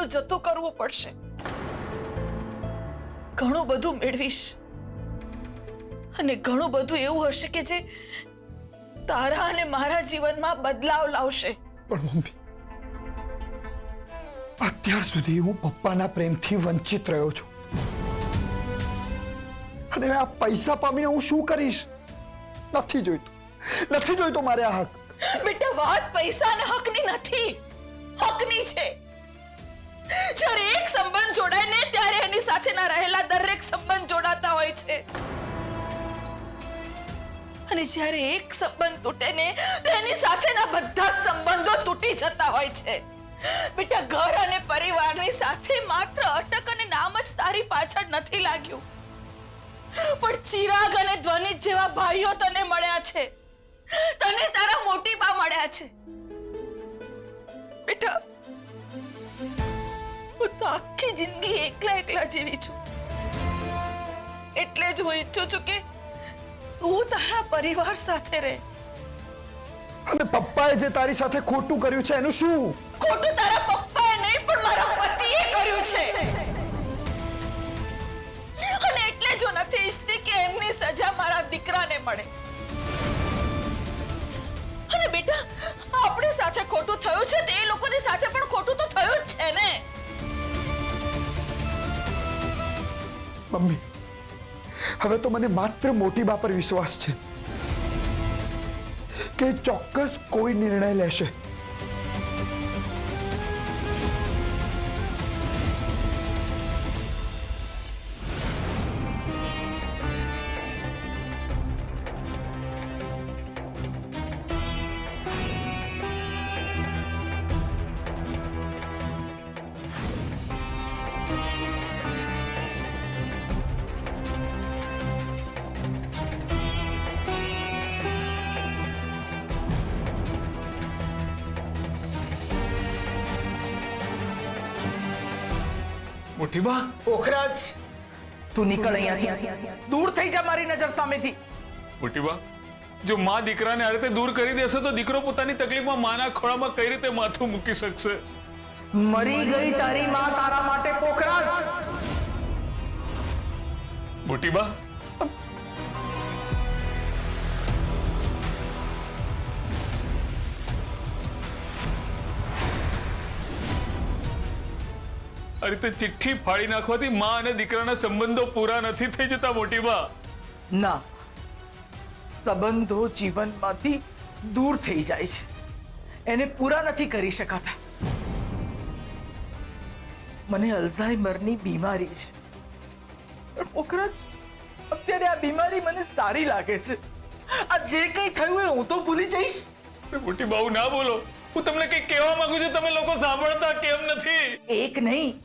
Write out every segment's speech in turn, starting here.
બધું જતું કરવું પડશે. ઘણું બધું મેળવીશ અને ઘણું બધું એવું હશે કે જે તારા અને મારા જીવનમાં બદલાવ લાવશે. પણ મમ્મી, અત્યાર સુધી હું પપ્પાના પ્રેમથી વંચિત રહ્યો છું અને આ પૈસા પામીને હું શું કરીશ? નથી જોઈતો મારે આ હક. બેટા, વાત પૈસા અને હકની નથી, હકની છે. જ્યારે એક સંબંધ જોડાય ને ત્યારે એની સાથેના રહેલા દરેક સંબંધ જોડાતા હોય છે અને જ્યારે એક સંબંધ તૂટે ને તો એની સાથેના બધા સંબંધો તૂટી જતા હોય છે. બેટા, ઘર અને પરિવારની સાથે માત્ર અટક અને નામ જ તારી પાછળ નથી લાગ્યું, પણ ચિરાગ અને ધ્વનિત જેવા ભાઈઓ તને મળ્યા છે, તને તારા મોટી બા મળ્યા છે. બેટા, હું તો આખી જિંદગી એકલા જીવી છું, એટલે જ હું ઈચ્છું છું કે તું તારા પરિવાર સાથે રહે. અને પપ્પાએ જે તારી સાથે ખોટું કર્યું છે એનું શું? ખોટું તારા પપ્પાએ નહીં પણ મારા પતિએ કર્યું છે અને એટલે જ હું નથી ઈચ્છતી કે એમની સજા મારા દીકરાને મળે. અને બેટા, આપણી સાથે ખોટું થયું છે તો એ લોકોની સાથે પણ ખોટું તો થયું જ છે ને. મમ્મી, હવે તો મને માત્ર મોટી બા પર વિશ્વાસ છે કે ચોક્કસ કોઈ નિર્ણય લેશે. મોટી બા, પોખરાજ, તું નીકળ અહીંયાથી, દૂર થઈ જા મારી નજર સામેથી. મોટી બા, જો માં દીકરાને આ રીતે દૂર કરી દેશે તો દીકરો પોતાની તકલીફમાં માના ખોળામાં કઈ રીતે માથું મૂકી શકશે? મરી ગઈ તારી માં તારા માટે, પોખરાજ. મોટી બા, આ રીતે ચિઠ્ઠી ફાડી નાખવાથી માં અને દીકરાના સંબંધો પૂરા નથી થઈ જતા. મોટી બા, ના, સંબંધો જીવનમાંથી દૂર થઈ જાય છે, એને પૂરા નથી કરી શકાતા. મને અલ્ઝાઇમરની બીમારી છે, પણ પોખરાજ, અત્યારે આ બીમારી મને સારી લાગે છે. આ જે કંઈ થયું એ હું તો ભૂલી જઈશ. મોટી બા, ના બોલો. હું તમને કંઈ કહેવા માંગુ છું, તમે લોકો સાંભળતા કેમ નથી? એક નહીં,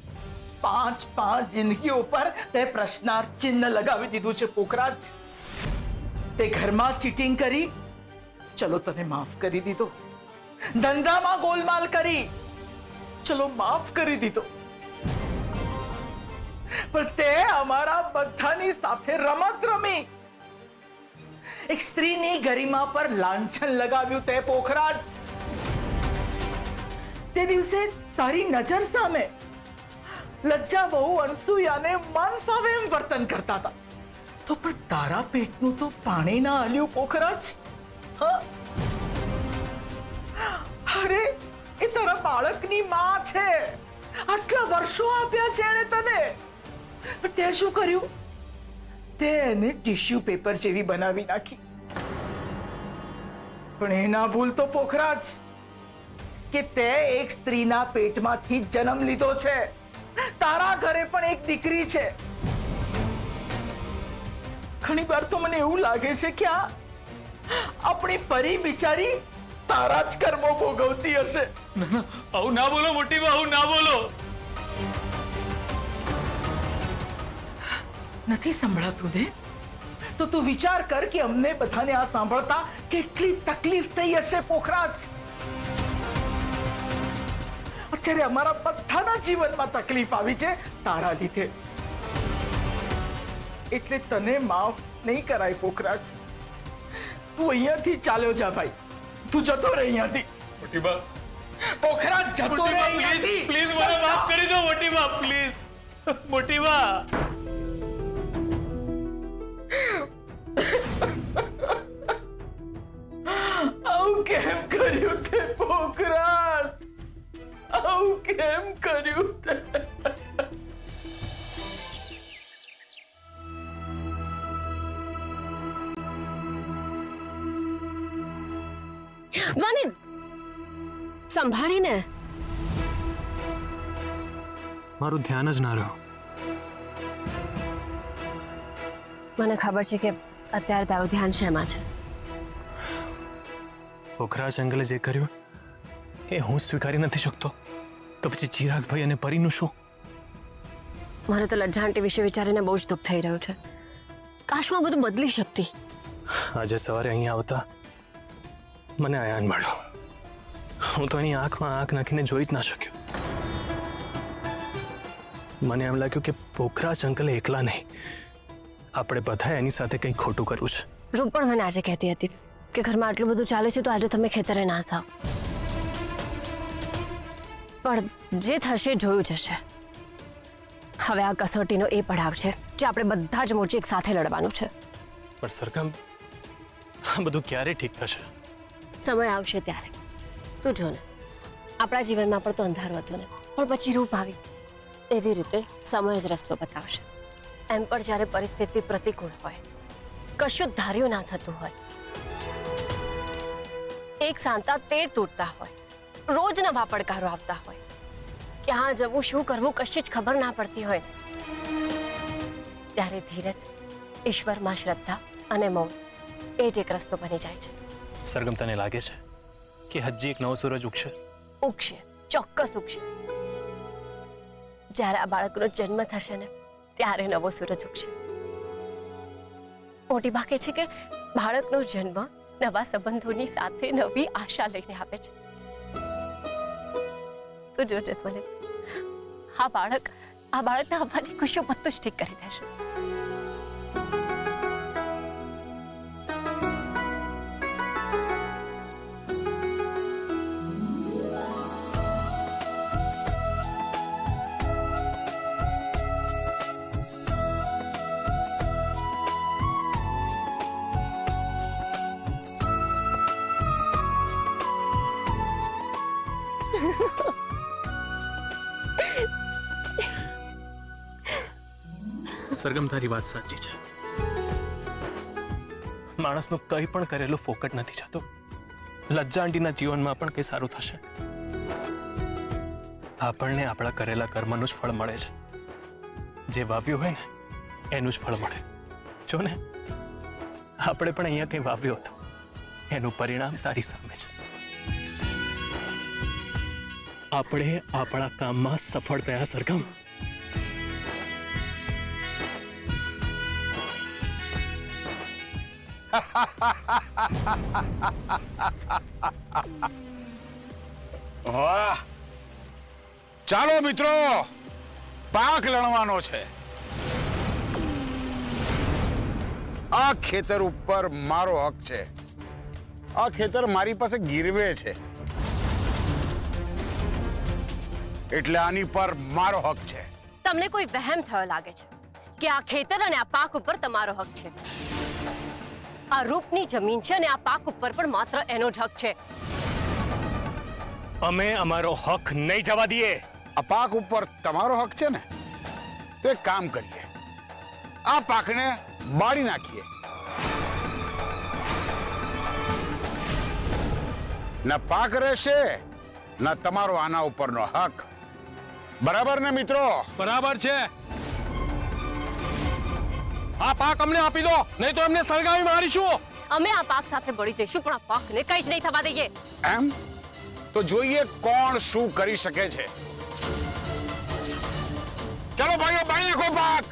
5 જિંદગીઓ પર તે પ્રશ્નાર્થ ચિહ્ન લગાવી દીધું છે પોખરાજ. તે ઘરમાં ચીટિંગ કરી, ચલો તને માફ કરી દીધો. ધંધામાં ગોલમાલ કરી, ચલો માફ કરી દીધો. પણ તે અમારા બધાની સાથે રમત રમી, એક સ્ત્રીની ગરિમા પર લાંછન લગાવ્યું તે પોખરાજ. તે દિવસે તારી નજર સામે લજ્જા બહુ અનસુયાને મન ફાવે એમ વર્તન કરતા હતા, તો પણ તારા પેટનું તો પાણી ના હલ્યું પોખરાજ. અરે, એ તારા બાળકની માં છે, આટલા વર્ષો આપ્યા છે એને તને, પણ તે શું કર્યું? તે એને ટિશ્યુ પેપર જેવી બનાવી નાખી. પણ એના ભૂલ તો પોખરાજ કે તે એક સ્ત્રીના પેટમાંથી જન્મ લીધો છે. તારા ઘરે પણ એક દીકરી છે. ઘણી વાર તો મને એવું લાગે છે કે આપણી પરી બિચારી તારા જ કર્મો ભોગવતી હશે. ના, આવું ના બોલો મોટી બા, આવું ના બોલો. નથી સંભળાતું ને? તો તું વિચાર કર કે અમને બધાને આ સાંભળતા કેટલી તકલીફ થઈ હશે પોખરાજ. અત્યારે અમારા બધાના જીવનમાં તકલીફ આવી છે તારા લીધે, એટલે તને માફ નહીં કરાય પોખરાજ. તું અહીંયાથી ચાલ્યો જા ભાઈ, તું જતો રહે અહીંયાથી. મોટી બા, પોખરાજ જતો રહે પ્લીઝ અહીંયાથી. પ્લીઝ મને માફ કરી દો મોટી બા, પ્લીઝ મોટી બા. આવું કેમ કર્યું તે પોખરાજ? આવું કેમ કર્યું તે? વાનિન સંભાળીને. મારું ધ્યાન જ ના રહ્યું. મને ખબર છે કે અત્યારે તારું ધ્યાન શેમાં છે. પોખરાજ અંકલે જે કર્યું એ હું સ્વીકારી નથી શકતો, તો પછી ચિરાગભાઈ અને પરીનું શું? મને તો લજ્જા આંટી વિશે વિચારીને બહુ જ દુઃખ થઈ રહ્યું છે. કાશ હું આ બધું બદલી શકતી. આજે સવારે અહીંયા આવતા મને આયાન મળ્યો. હું તો એની આંખમાં આંખ નાખીને જોઈ જ ના શક્યો. મને એમ લાગ્યું કે પોખરાજ અંકલે એકલા નહીં, આપણે બધાએ એની સાથે કંઈક ખોટું કર્યું છે. રૂપ પણ મને આજે કહેતી હતી કે ઘરમાં આટલું બધું ચાલે છે તો આજે તમે ખેતરે ના થાવ. પણ જે થશે જોયું જશે. હવે આ કસોટીનો એ પડાવ છે જે આપણે બધા જ મોરચે એક સાથે લડવાનું છે. પણ સરગમ, આ બધું ક્યારે ઠીક થશે? સમય આવશે ત્યારે. તું જો ને, આપણા જીવનમાં પણ તો અંધારું હતું ને, પણ પછી રૂપ આવી. એવી રીતે સમય જ રસ્તો બતાવશે. એમ પણ જ્યારે પરિસ્થિતિ પ્રતિકૂળ હોય, કશું જ ધાર્યું ના થતું હોય, એક સાંતા 13 તૂટતા હોય, રોજ નવા પડકારો આવતા હોય, ક્યાં જવું શું કરવું કશી જ ખબર ના પડતી હોય, ત્યારે ધીરજ, ઈશ્વરમાં શ્રદ્ધા અને મૌન એ જ એક રસ્તો બની જાય છે. સરગમ, તને લાગે છે કે હજી એક નવો સૂરજ ઉગશે? ઉગશે, ચોક્કસ ઉગશે. જ્યારે આ બાળકનો જન્મ થશે ને ત્યારે નવો સૂરજ ઉગશે. મોટી બા કહે છે કે બાળકનો જન્મ નવા સંબંધોની સાથે નવી આશા લઈને આવે છે. તું જોજે મને, આ બાળકના આવવાની ખુશીઓ બધું જ ઠીક કરી દેશે. સરગમ, તારી વાત સાચી છે. માણસનું કંઈ પણ કરેલું ફોકટ નથી જતું. લજ્જા આંટીના જીવનમાં પણ કંઈ સારું થશે. આપણને આપણા કરેલા કર્મનું જ ફળ મળે છે. જે વાવ્યું હોય ને એનું જ ફળ મળે. જો ને, આપણે પણ અહીંયા કંઈ વાવ્યું હતું, એનું પરિણામ તારી સામે છે. આપણે આપણા કામમાં સફળ થયા સરગમ. વાહ! ચાલો મિત્રો, પાક લણવાનો છે. આ ખેતર ઉપર મારો હક છે. આ ખેતર મારી પાસે ગીરવે છે, એટલે આની પર મારો હક છે. તમને કોઈ વહેમ થયો લાગે છે કે આ ખેતર અને આ પાક ઉપર તમારો હક છે. આ રૂપની જમીન છે અને આ પાક ઉપર પણ માત્ર એનો જ હક છે. અમે અમારો હક નહીં જવા દઈએ. આ પાક ઉપર તમારો હક છે ને, તો એક કામ કરીએ, આ પાકને બાળી નાખીએ. ના પાક રહેશે, ના તમારો આના ઉપરનો હક. બરાબર ને મિત્રો? બરાબર છે. આ પાક અમને આપી દો, નહીં તો એમને સળગાવી મારીશું. અમે આ પાક સાથે બળી જઈશું, પણ આ પાકને કંઈ જ નહીં થવા દઈએ. એમ તો જોઈએ કોણ શું કરી શકે છે. ચલો ભાઈઓ, બાળી નાખો પાક.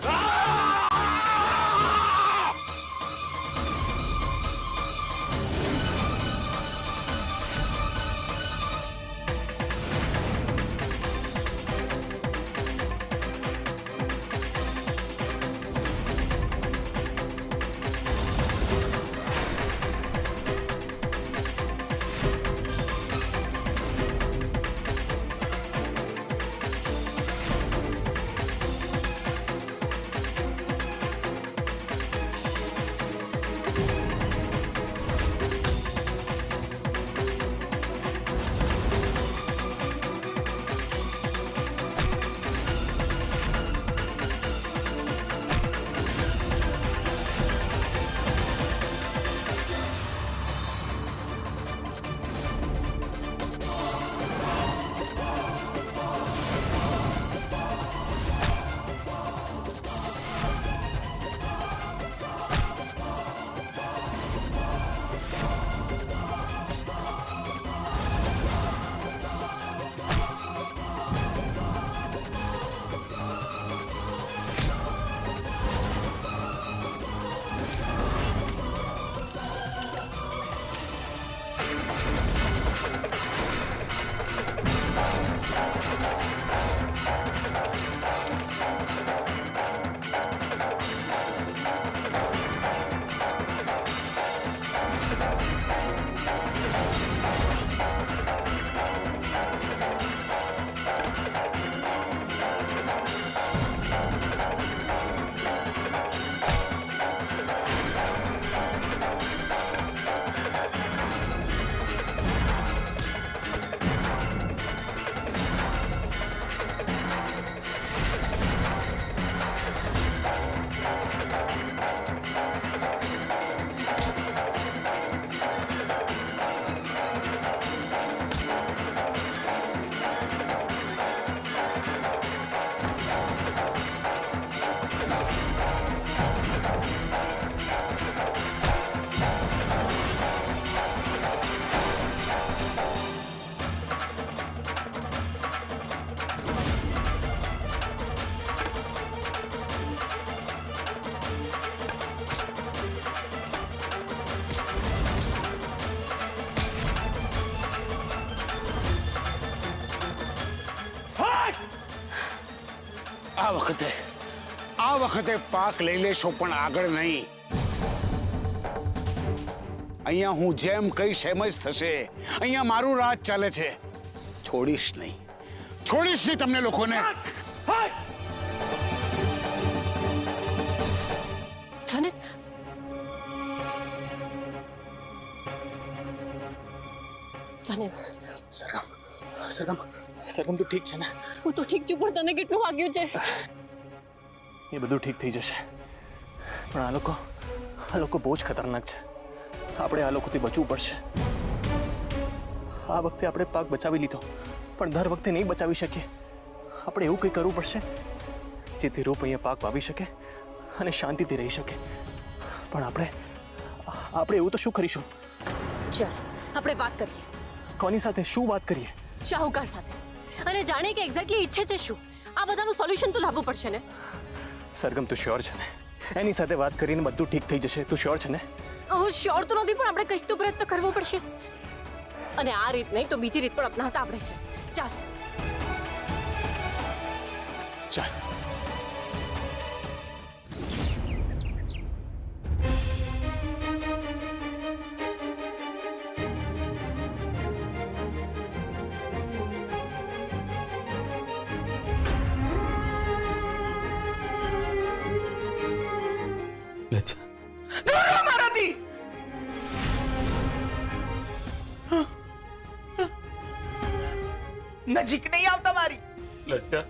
આ વખતે પાક લઈ લેશો પણ આગળ નહીં. અહીંયા હું જેમ કહીશ એમ જ થશે. અહીંયા મારું રાજ ચાલે છે. છોડીશ નહીં તમને લોકોને. ધ્વનિત, ધ્વનિત, સરગમ તું ઠીક છે ને? હું તો ઠીક છું, પણ તને કેટલું વાગ્યું છે? એ બધું ઠીક થઈ જશે, પણ આ લોકો બહુ જ ખતરનાક છે. આપણે આ લોકોથી બચવું પડશે. આ વખતે આપણે પાક બચાવી લીધો, પણ દર વખતે નહીં બચાવી શકીએ. આપણે એવું કંઈ કરવું પડશે જેથી રૂપ અહીંયા પાક વાવી શકે અને શાંતિથી રહી શકે. પણ આપણે એવું તો શું કરીશું? ચાલ આપણે વાત કરીએ. કોની સાથે શું વાત કરીએ? શાહુકાર સાથે, અને જાણે કે એક્ઝેક્ટલી ઈચ્છે છે શું. આ બધાનું સોલ્યુશન તો લાવવું પડશે ને. સરગમ તું શ્યોર છે ને? એની સાથે વાત કરીને બધું ઠીક થઈ જશે, તું શ્યોર છે ને? હું શ્યોર તો નથી, પણ આપણે કંઈક તો પ્રયત્ન કરવો પડશે. અને આ રીત નહીં તો બીજી રીત પણ અપનાવતા આવડે છે. ચાલ ચાલ. દોરો મારાથી. નજીક નહીં આવતા મારી. લજ્જા,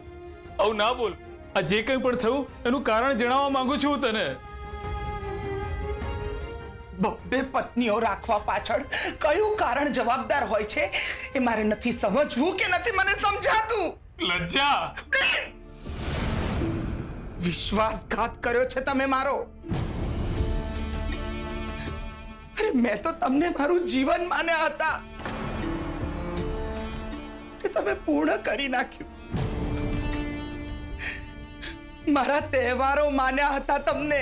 આવું ના બોલ. આ જે કંઈ પણ થયું એનું કારણ જણાવવા માંગુ છું હું તને. બબ્બે પત્નીઓ રાખવા પાછળ કયું કારણ જવાબદાર હોય છે એ મારે નથી સમજવું કે નથી મને સમજાતું. લજ્જા, વિશ્વાસઘાત કર્યો છે તમે મારો. અરે મેં તો તમને મારું જીવન માન્યા હતા, તે તમે પૂર્ણ કરી નાખ્યું. મારા તહેવારો માન્યા હતા તમને,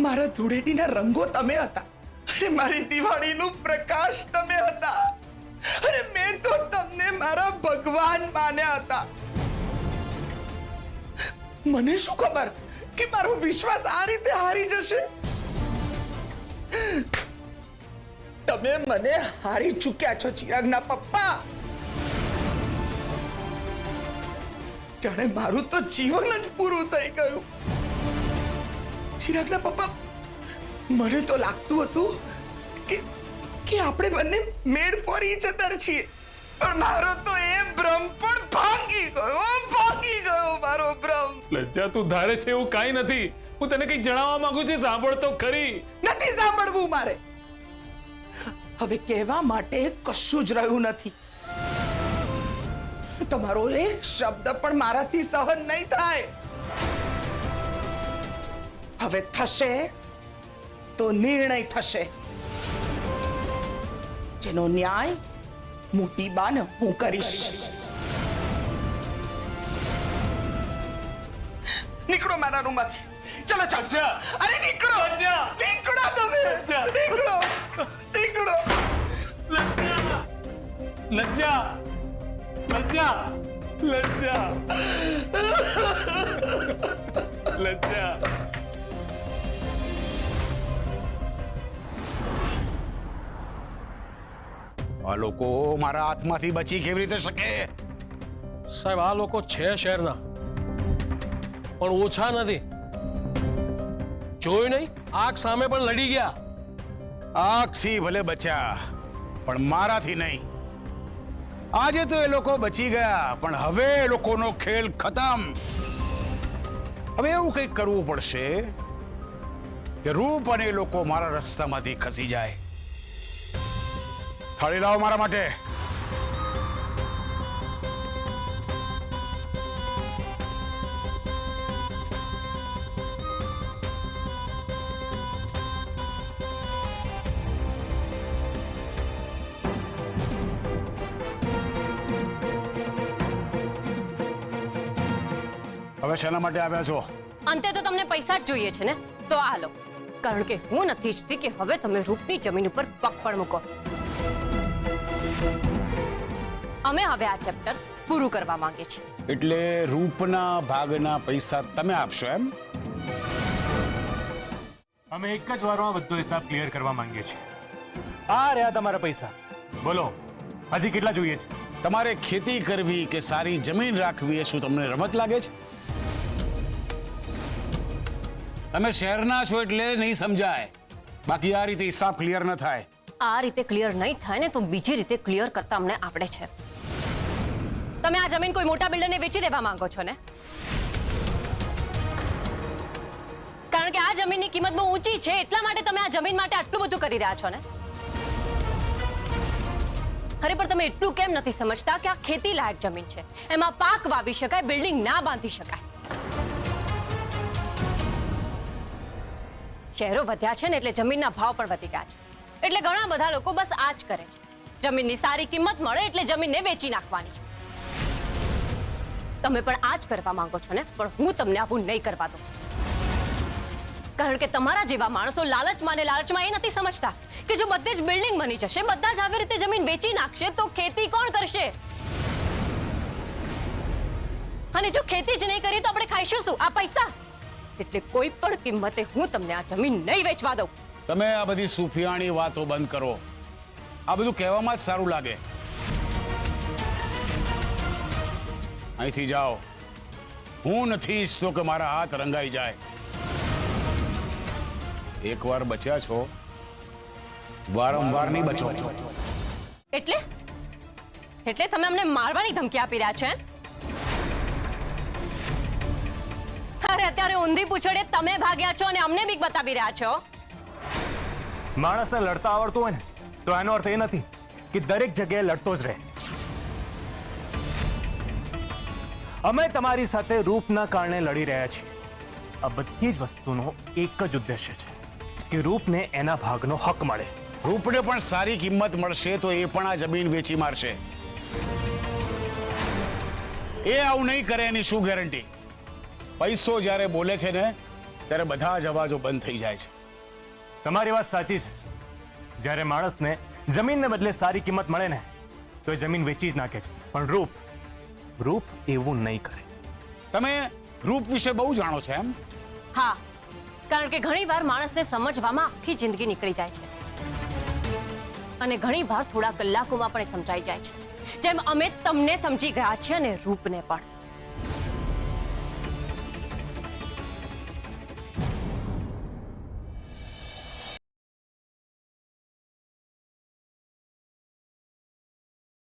મારા ધૂળેટીના રંગો તમે હતા, અરે મારી દિવાળીનું પ્રકાશ તમે હતા, અરે મેં તો તમને મારા ભગવાન માન્યા હતા. મને શું ખબર કે મારો વિશ્વાસ આ રીતે હારી જશે. તમે મને હારી ચૂક્યા છો ચિરાગના પપ્પા. જાણે મારું તો જીવન જ પૂરું થઈ ગયું. ચિરાગના પપ્પા, મને તો લાગતું હતું કે આપણે બંને મેડ ફોર ઈચ અધર છીએ, પણ મારો તો એ ભ્રમ પણ ભાંગી ગયો મારો ભ્રમ. લજ્જા, તું ધારે છે એવું કાંઈ નથી. હું તને કંઈક જણાવવા માંગુ છું, સાંભળ તો ખરી. નથી સાંભળવું મારે. હવે કહેવા માટે કશું જ રહ્યું નથી. તમારો એક શબ્દ પણ મારાથી સહન નહીં થાય. હવે થશે તો નિર્ણય થશે, જેનો ન્યાય મોટી બાને હું કરીશ. નીકળો મારા રૂમમાંથી. ચલો ચાલ. અરે નીકળો. નીકળો તમે. નીકળો. લજ્જા, આ લોકો મારા હાથમાંથી બચી કેવી રીતે શકે? સાહેબ, આ લોકો છે શહેરના, પણ ઓછા નથી. જોયું નહીં, આગ સામે પણ લડી ગયા. આગથી ભલે બચ્યા, પણ મારાથી નહીં. આજે તો એ લોકો બચી ગયા, પણ હવે એ લોકોનો ખેલ ખતમ. હવે એવું કંઈક કરવું પડશે કે રૂપ અને એ લોકો મારા રસ્તામાંથી ખસી જાય. થાળી લાવો મારા માટે. હવે શેના માટે આવ્યા છો? અંતે તો તમને પૈસા જ જોઈએ છે ને, તો આ લો. કારણ કે હું નથી ઈચ્છતી કે હવે તમે રૂપની જમીન ઉપર પગ પણ મૂકો. અમે હવે આ ચેપ્ટર પૂરું કરવા માંગે છે. એટલે રૂપના ભાગના પૈસા તમે આપશો એમ? અમે એક જ વારમાં બધો હિસાબ ક્લિયર કરવા માંગીએ છીએ. આ રહ્યા તમારા પૈસા. બોલો હજી કેટલા જોઈએ છે? તમારે ખેતી કરવી કે સારી જમીન રાખવી એ શું તમને રમત લાગે છે? તમે શહેરના છો એટલે નહીં સમજાય, બાકી આ રીતે હિસાબ ક્લિયર ન થાય. આ રીતે ક્લિયર નહીં થાય ને તો બીજી રીતે ક્લિયર કરતા અમને આવડે છે. તમે આ જમીન કોઈ મોટા બિલ્ડરને વેચી દેવા માંગો છો ને? કારણ કે આ જમીનની કિંમત બહુ ઊંચી છે એટલા માટે તમે આ જમીન માટે આટલું બધું કરી રહ્યા છો ને? અરે પણ તમે એટલું કેમ નથી સમજતા કે આ ખેતી લાયક જમીન છે, એમાં પાક વાવી શકાય, બિલ્ડિંગ ના બાંધી શકાય. શહેરો વધ્યા છે ને એટલે જમીનના ભાવ પણ વધી ગયા છે. એટલે ઘણા બધા લોકો બસ આ જ કરે છે. જમીનની સારી કિંમત મળે એટલે જમીનને વેચી નાખવાની. તમે પણ આ જ કરવા માંગો છો ને, પણ હું તમને આવું નહીં કરવા દઉં. કારણ કે તમારા જેવા માણસો લાલચમાં ને લાલચમાં એ નથી સમજતા કે જો બધે જ બિલ્ડિંગ બની જશે, બધા જ આવી રીતે જમીન વેચી નાખશે તો ખેતી કોણ કરશે? અને જો ખેતી જ નહીં કરીએ તો આપણે ખાઈશું શું? આ પૈસા. એટલે કોઈ પણ કિંમતે હું તમને આ જમીન નહીં વેચવા દઉં. તમે આ બધી સુફિયાણી વાતો બંધ કરો. આ બધું કહેવામાં જ સારું લાગે. અહીંથી જાઓ. હું નથી ઈચ્છતો કે મારા હાથ રંગાઈ જાય. એકવાર બચ્યા છો, વારંવાર નહીં બચો. એટલે તમે અમને મારવાની ધમકી આપી રહ્યા છો? અરે અત્યારે ઊંધી પૂછડે તમે ભાગ્યા છો અને અમને બીક બતાવી રહ્યા છો. માણસને લડતા આવડતું હોય ને તો એનો અર્થ એ નથી કે દરેક જગ્યાએ લડતો જ રહે. અમે તમારી સાથે રૂપના કારણે લડી રહ્યા છીએ. આ બધી જ વસ્તુનો એક જ ઉદ્દેશ્ય છે કે રૂપને એના ભાગનો હક મળે. રૂપને પણ સારી કિંમત મળશે તો એ પણ આ જમીન વેચી મારશે. એ આવું નહીં કરે એની શું ગેરંટી? પૈસો જ્યારે બોલે છે ને ત્યારે બધા જ અવાજો બંધ થઈ જાય છે. તમારી વાત સાચી છે. જ્યારે માણસને જમીનને બદલે સારી કિંમત મળે ને તો એ જમીન વેચી જ નાખે છે. પણ રૂપ એવું નહીં કરે. તમે રૂપ વિશે બહુ જાણો છો એમ? હા, કારણ કે ઘણીવાર માણસને સમજવામાં આખી જિંદગી નીકળી જાય છે અને ઘણીવાર થોડા કલાકોમાં પણ સમજાઈ જાય છે, જેમ અમે તમને સમજી ગયા છીએ અને રૂપને પણ.